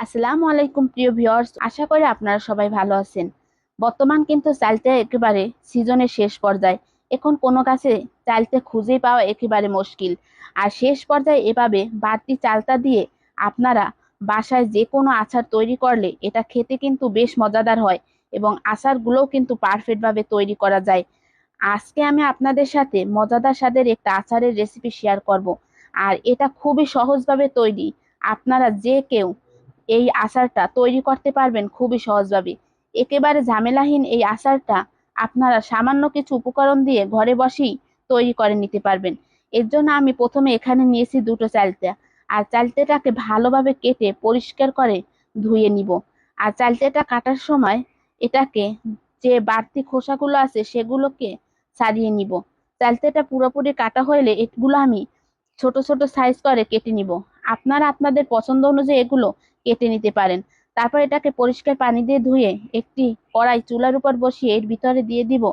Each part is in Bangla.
আসসালামু আলাইকুম প্রিয় ভিউয়ার্স, আশা করি আপনারা সবাই ভালো আছেন। বর্তমান কিন্তু চালটা একেবারে সিজনের শেষ পর্যায়ে। এখন কোনো গাছে চালটা খুঁজে পাওয়া একেবারে মুশকিল। আর শেষ পর্যায়ে এভাবে বাড়তি চালটা দিয়ে আপনারা বাসায় যে কোনো আচার তৈরি করলে এটা খেতে কিন্তু বেশ মজাদার হয় এবং আচারগুলোও কিন্তু পারফেক্টভাবে তৈরি করা যায়। আজকে আমি আপনাদের সাথে মজাদার স্বাদের একটা আচারের রেসিপি শেয়ার করব। আর এটা খুবই সহজভাবে তৈরি। আপনারা যে কেউ এই আচারটা তৈরি করতে পারবেন খুবই সহজভাবে। একেবারে ঝামেলাহীন এই আচারটা আপনারা সামান্য কিছু উপকরণ দিয়ে ঘরে বসেই তৈরি করে নিতে পারবেন। এর জন্য আমি প্রথমে এখানে নিয়েছি দুটো চালতা। আর চালতাটাকে ভালোভাবে কেটে পরিষ্কার করে ধুয়ে নিব। আর চালতাটা কাটার সময় এটাকে যে বাড়তি খোসাগুলো আছে সেগুলোকে ছাড়িয়ে নিব। চালতাটা পুরোপুরি কাটা হলে এগুলো আমি ছোট ছোট সাইজ করে কেটে নিব। আপনারা আপনাদের পছন্দ অনুযায়ী এগুলো কেটে নিতে পারেন। তারপর এটাকে পরিষ্কার পানি দিয়ে ধুয়ে একটি কড়াই চুলার উপর বসিয়ে এর ভিতরে দিয়ে দিব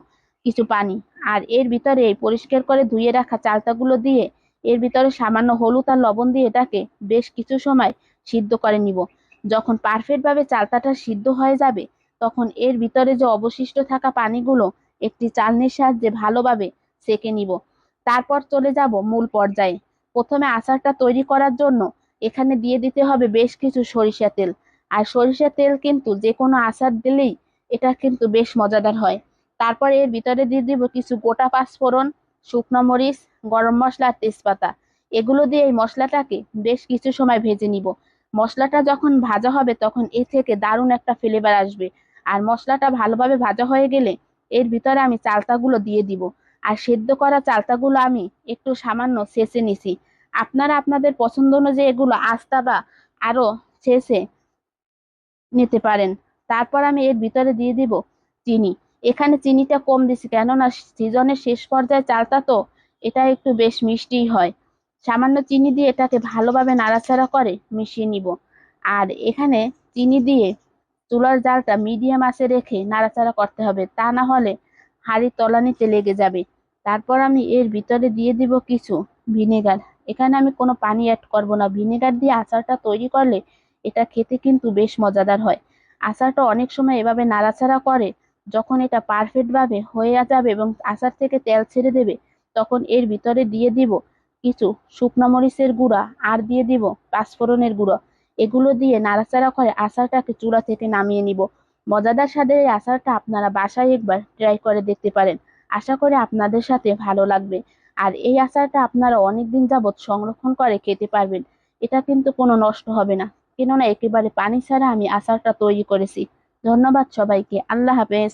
কিছু পানি। আর এর ভিতরে এই পরিষ্কার করে ধুয়ে রাখা চালতাগুলো দিয়ে এর ভিতরে সামান্য হলুদ আর লবণ দিয়ে এটাকে বেশ কিছু সময় সিদ্ধ করে নিব। যখন পারফেক্ট ভাবে চালতাটা সিদ্ধ হয়ে যাবে তখন এর ভিতরে যে অবশিষ্ট থাকা পানিগুলো একটি চালনির সাহায্যে ভালোভাবে সেঁকে নিব। তারপর চলে যাব মূল পর্যায়ে। প্রথমে আচারটা তৈরি করার জন্য এখানে দিয়ে দিতে হবে বেশ কিছু সরিষা তেল। আর সরিষা তেল কিন্তু যে কোনো আচার দিলেই এটা কিন্তু বেশ মজাদার হয়। তারপরে এর ভিতরে দিয়ে দিব কিছু গোটা পাঁচফোড়ন, শুকনো মরিচ, গরম মশলা আর তেজপাতা। এগুলো দিয়ে এই মশলাটাকে বেশ কিছু সময় ভেজে নিব। মশলাটা যখন ভাজা হবে তখন এ থেকে দারুণ একটা ফ্লেভার আসবে। আর মশলাটা ভালোভাবে ভাজা হয়ে গেলে এর ভিতরে আমি চালতাগুলো দিয়ে দিব। আর সেদ্ধ করা চালতাগুলো আমি একটু সামান্য ছেঁচে নিছি। আপনারা আপনাদের পছন্দ অনুযায়ী এগুলো আস্তা বা আরো ছেঁচে নিতে পারেন। তারপর আমি এর ভিতরে দিয়ে দিব চিনি। এখানে চিনিটা কম দিছি কেননা সিজনের শেষ পর্যায়ে চালটা তো এটা একটু বেশ মিষ্টিই হয়। সামান্য চিনি দিয়ে এটাকে ভালোভাবে নাড়াচাড়া করে মিশিয়ে নিব। আর এখানে চিনি দিয়ে চুলার জালটা মিডিয়াম আঁচে রেখে নাড়াচাড়া করতে হবে, তা না হলে হাঁড়ির তলানিতে লেগে যাবে। তারপর আমি এর ভিতরে দিয়ে দিব কিছু ভিনেগার। এখানে আমি কোনো পানি অ্যাড করব না। ভিনেগার দিয়ে আচারটা তৈরি করলে এটা খেতে কিন্তু বেশ মজাদার হয়। আচারটা অনেক সময় এভাবে নাড়াচাড়া করে যখন এটা পারফেক্ট ভাবে হয়ে যাবে এবং আচার থেকে তেল ছেড়ে দেবে তখন এর ভিতরে দিয়ে দিব কিছু শুকনো মরিচের গুঁড়া আর দিয়ে দিব পাঁচফোড়নের গুঁড়ো। এগুলো দিয়ে নাড়াচাড়া করে আচারটাকে চুলা থেকে নামিয়ে নিব। মজাদার স্বাদের এই আচারটা আপনারা বাসায় একবার ট্রাই করে দেখতে পারেন। আশা করি আপনাদের সাথে ভালো লাগবে। আর এই আচারটা আপনারা অনেকদিন যাবৎ সংরক্ষণ করে খেতে পারবেন। এটা কিন্তু কোনো নষ্ট হবে না, কেননা একেবারে পানি ছাড়া আমি আচারটা তৈরি করেছি। ধন্যবাদ সবাইকে। আল্লাহ হাফেজ।